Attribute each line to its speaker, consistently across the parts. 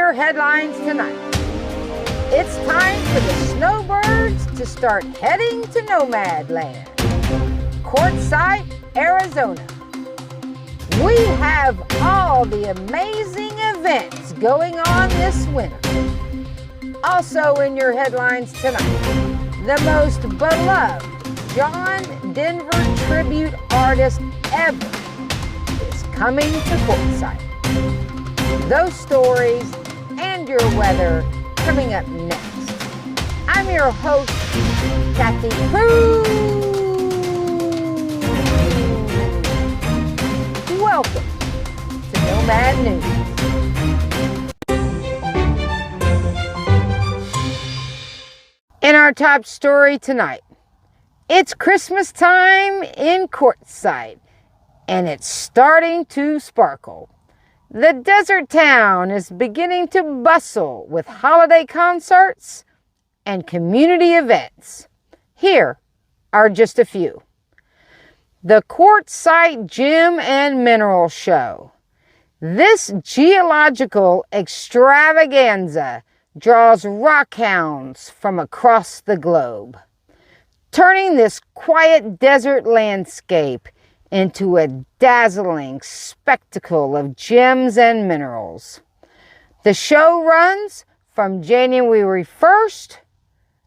Speaker 1: your headlines tonight. It's time for the snowbirds to start heading to Nomad Land, Quartzsite, Arizona. We have all the amazing events going on this winter. Also in your headlines tonight, the most beloved John Denver tribute artist ever is coming to Quartzsite. Those stories and your weather coming up next. I'm your host, Kathy Kruz. Welcome to Nomad News. In our top story tonight, it's Christmas time in Quartzsite, and it's starting to sparkle. The desert town is beginning to bustle with holiday concerts and community events. Here are just a few. The Quartzsite Gem and Mineral Show. This geological extravaganza draws rockhounds from across the globe, turning this quiet desert landscape into a dazzling spectacle of gems and minerals. The show runs from January 1st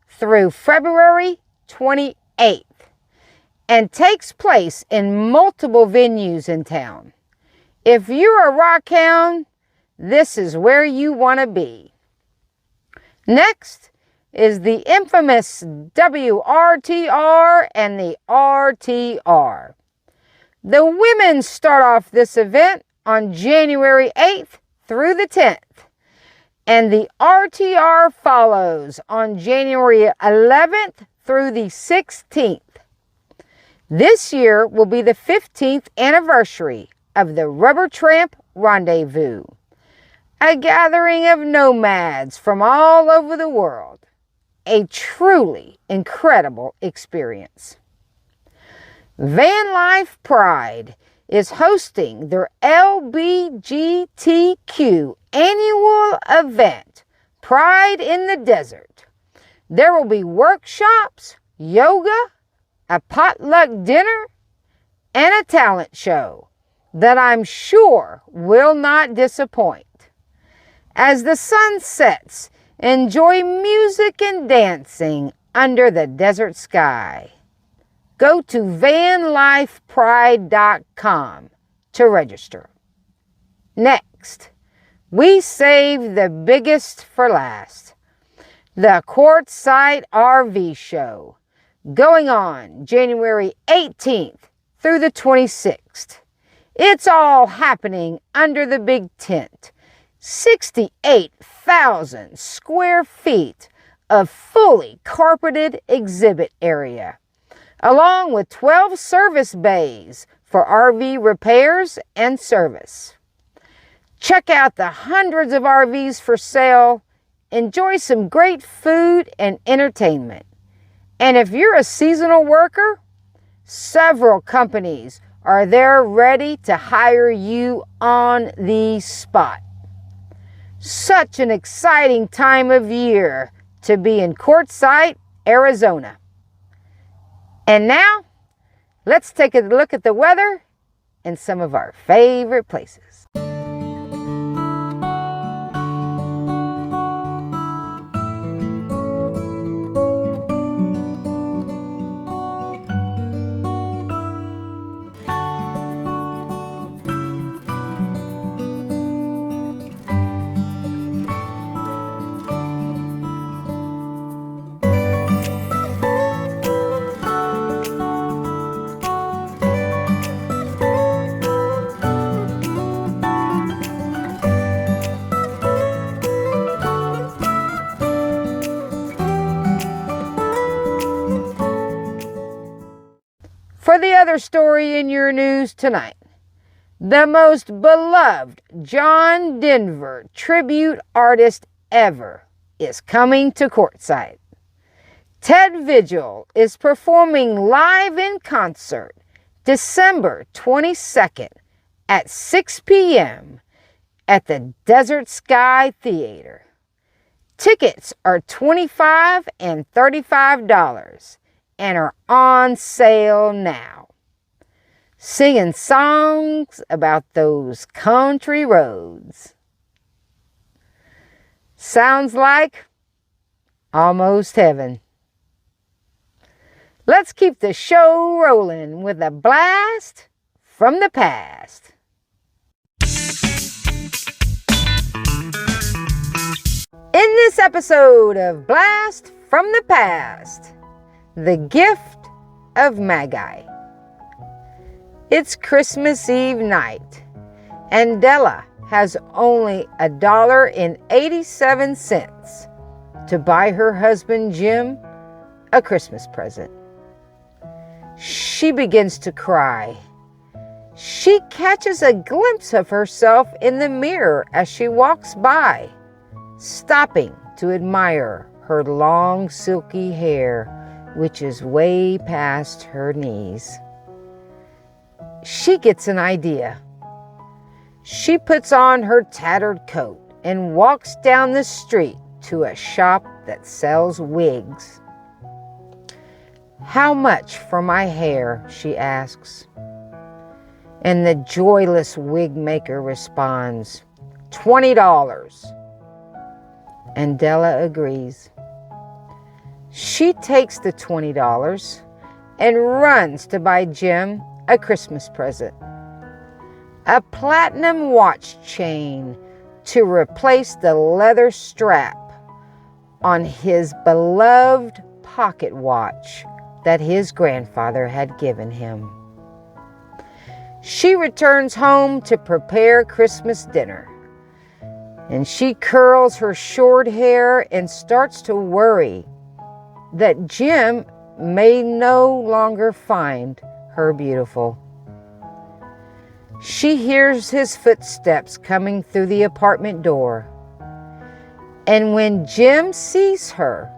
Speaker 1: through February 28th and takes place in multiple venues in town. If you're a rockhound, this is where you want to be. Next is the infamous WRTR and the RTR. The women start off this event on January 8th through the 10th, and the RTR follows on January 11th through the 16th. This year will be the 15th anniversary of the Rubber Tramp Rendezvous, a gathering of nomads from all over the world. A truly incredible experience. Vanlife Pride is hosting their LBGTQ annual event, Pride in the Desert. There will be workshops, yoga, a potluck dinner, and a talent show that I'm sure will not disappoint. As the sun sets, enjoy music and dancing under the desert sky. Go to vanlifepride.com to register. Next, we save the biggest for last. The Quartzsite RV Show, going on January 18th through the 26th. It's all happening under the big tent. 68,000 square feet of fully carpeted exhibit area, along with 12 service bays for RV repairs and service. Check out the hundreds of RVs for sale, enjoy some great food and entertainment. And if you're a seasonal worker, several companies are there ready to hire you on the spot. Such an exciting time of year to be in Quartzsite, Arizona. And now, let's take a look at the weather and some of our favorite places. For the other story in your news tonight, the most beloved John Denver tribute artist ever is coming to Quartzsite. Ted Vigil is performing live in concert December 22nd at 6 p.m. at the Desert Sky Theater. Tickets are $25 and $35 and are on sale now. Singing songs about those country roads. Sounds like almost heaven. Let's keep the show rolling with a blast from the past. In this episode of Blast from the Past, the gift of Magi. It's Christmas Eve night, and Della has only $1.87 to buy her husband Jim a Christmas present. She begins to cry. She catches a glimpse of herself in the mirror as she walks by, stopping to admire her long silky hair, which is way past her knees. She gets an idea. She puts on her tattered coat and walks down the street to a shop that sells wigs. "How much for my hair?" she asks. And the joyless wig maker responds, $20. And Della agrees. She takes the $20 and runs to buy Jim a Christmas present. A platinum watch chain to replace the leather strap on his beloved pocket watch that his grandfather had given him. She returns home to prepare Christmas dinner, and she curls her short hair and starts to worry that Jim may no longer find her beautiful. She hears his footsteps coming through the apartment door, and when Jim sees her,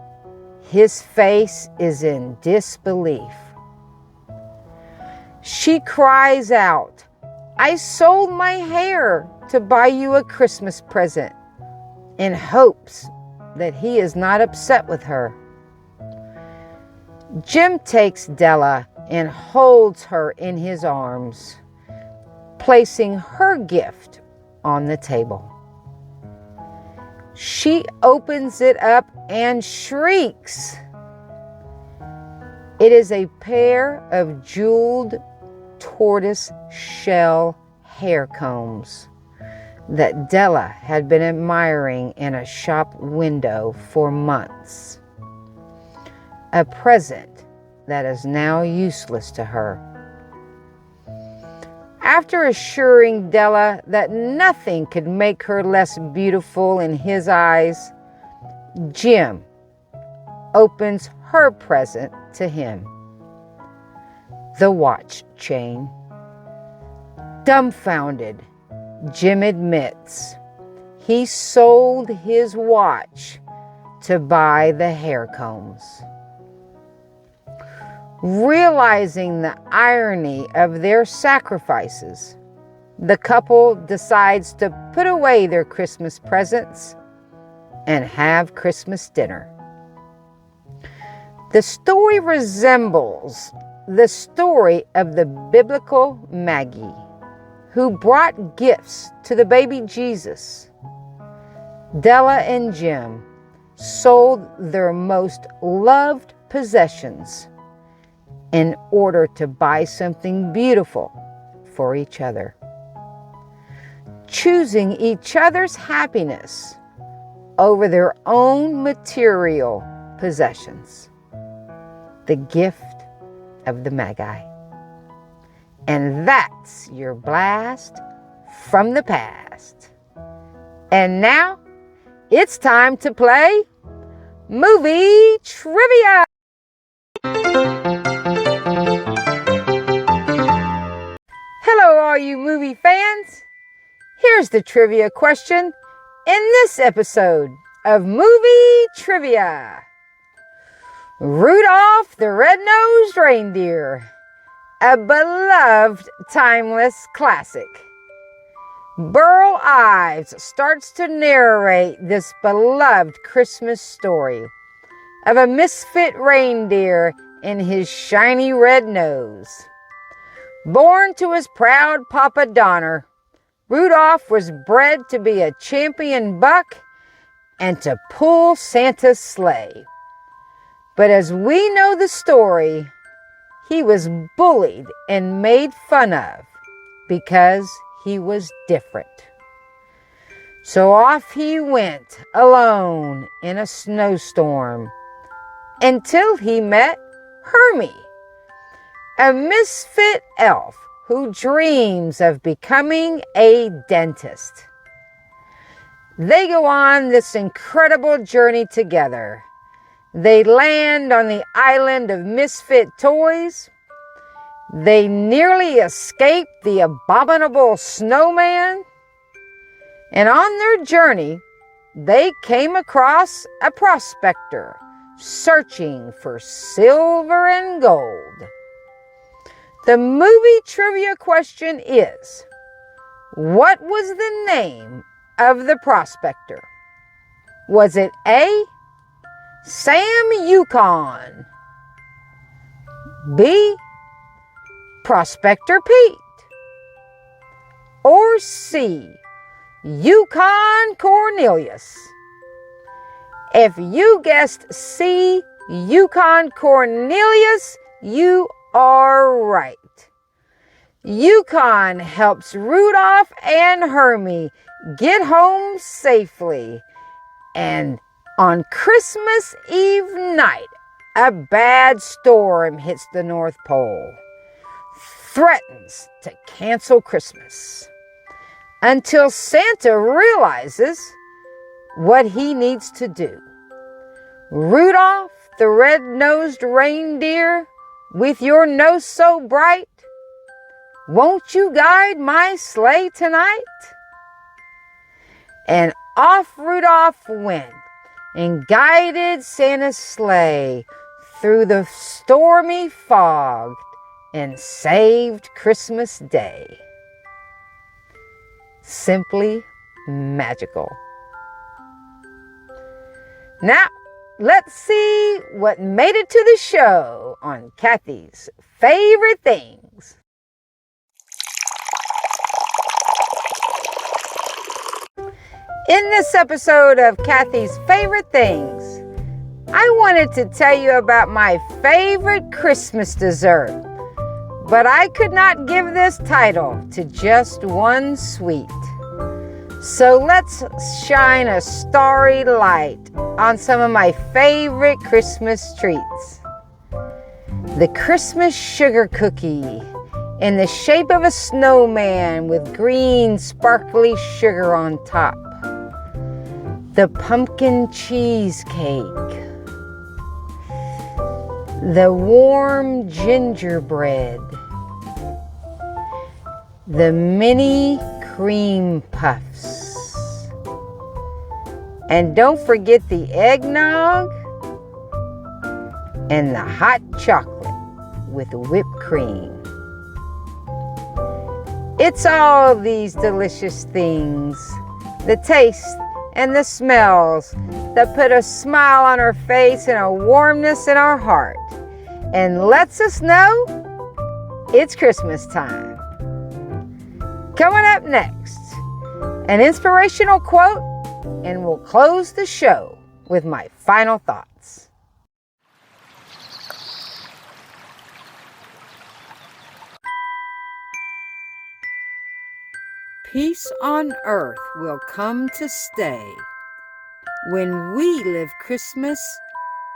Speaker 1: his face is in disbelief. She cries out, "I sold my hair to buy you a Christmas present," in hopes that he is not upset with her. Jim takes Della and holds her in his arms, placing her gift on the table. She opens it up and shrieks. It is a pair of jeweled tortoise shell hair combs that Della had been admiring in a shop window for months. A present that is now useless to her. After assuring Della that nothing could make her less beautiful in his eyes, Jim opens her present to him, the watch chain. Dumbfounded, Jim admits he sold his watch to buy the hair combs. Realizing the irony of their sacrifices, the couple decides to put away their Christmas presents and have Christmas dinner. The story resembles the story of the biblical Magi, who brought gifts to the baby Jesus. Della and Jim sold their most loved possessions in order to buy something beautiful for each other, choosing each other's happiness over their own material possessions. The gift of the Magi. And that's your blast from the past. And now it's time to play Movie Trivia. Hello, all you movie fans. Here's the trivia question in this episode of Movie Trivia. Rudolph the Red-Nosed Reindeer, a beloved timeless classic. Burl Ives starts to narrate this beloved Christmas story of a misfit reindeer and his shiny red nose. Born to his proud Papa Donner, Rudolph was bred to be a champion buck and to pull Santa's sleigh. But as we know the story, he was bullied and made fun of because he was different. So off he went alone in a snowstorm until he met Hermie, a misfit elf who dreams of becoming a dentist. They go on this incredible journey together. They land on the island of misfit toys. They nearly escape the abominable snowman. And on their journey, they came across a prospector searching for silver and gold. The movie trivia question is, what was the name of the prospector? Was it A, Sam Yukon, B, Prospector Pete, or C, Yukon Cornelius? If you guessed C, Yukon Cornelius, you are right. Yukon helps Rudolph and Hermie get home safely. And on Christmas Eve night, a bad storm hits the North Pole, threatens to cancel Christmas, until Santa realizes what he needs to do. Rudolph, the red-nosed reindeer, with your nose so bright, won't you guide my sleigh tonight? And off Rudolph went and guided Santa's sleigh through the stormy fog and saved Christmas Day. Simply magical. Now, let's see what made it to the show on Kathy's Favorite Things. In this episode of Kathy's Favorite Things, I wanted to tell you about my favorite Christmas dessert, but I could not give this title to just one sweet. So let's shine a starry light on some of my favorite Christmas treats. The Christmas sugar cookie in the shape of a snowman with green sparkly sugar on top. The pumpkin cheesecake. The warm gingerbread. The mini cream puffs. And don't forget the eggnog and the hot chocolate with whipped cream. It's all these delicious things, the taste and the smells that put a smile on our face and a warmness in our heart and lets us know it's Christmas time. Coming up next, an inspirational quote, and we'll close the show with my final thoughts. Peace on earth will come to stay when we live Christmas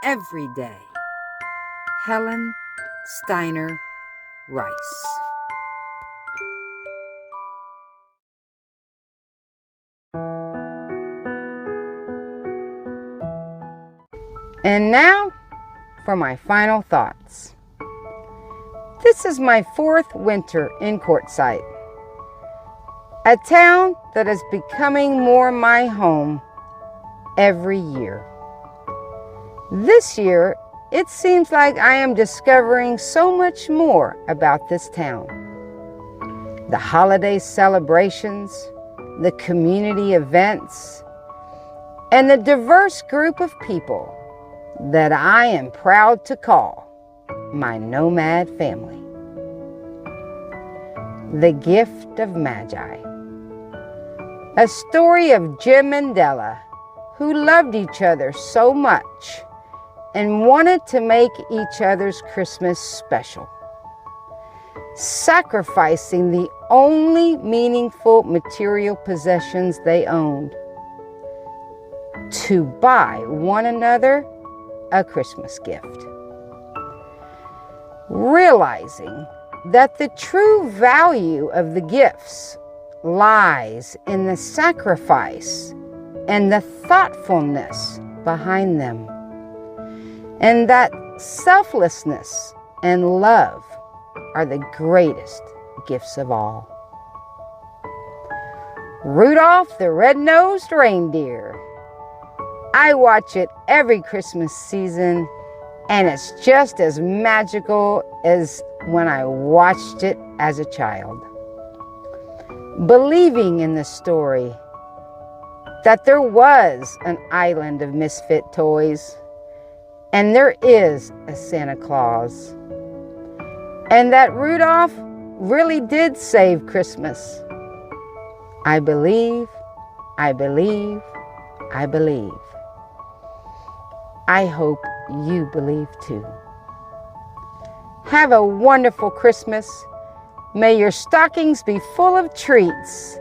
Speaker 1: every day. Helen Steiner Rice. And now for my final thoughts. This is my fourth winter in Quartzsite, a town that is becoming more my home every year. This year, it seems like I am discovering so much more about this town. The holiday celebrations, the community events, and the diverse group of people that I am proud to call my nomad family. The Gift of Magi. A story of Jim and Della, who loved each other so much and wanted to make each other's Christmas special, sacrificing the only meaningful material possessions they owned to buy one another a Christmas gift. Realizing that the true value of the gifts lies in the sacrifice and the thoughtfulness behind them, and that selflessness and love are the greatest gifts of all. Rudolph the Red-Nosed Reindeer. I watch it every Christmas season, and it's just as magical as when I watched it as a child. Believing in the story that there was an island of misfit toys, and there is a Santa Claus, and that Rudolph really did save Christmas. I believe, I believe, I believe. I hope you believe too. Have a wonderful Christmas. May your stockings be full of treats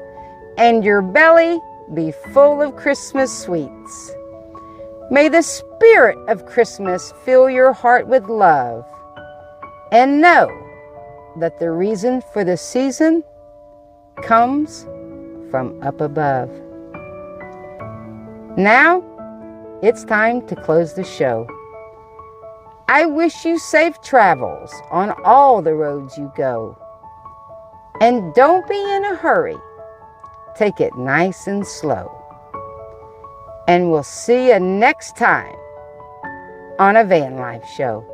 Speaker 1: and your belly be full of Christmas sweets. May the spirit of Christmas fill your heart with love, and know that the reason for the season comes from up above. Now, it's time to close the show. I wish you safe travels on all the roads you go. And don't be in a hurry. Take it nice and slow. And we'll see you next time on a Vanlife show.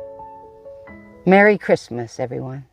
Speaker 1: Merry Christmas, everyone.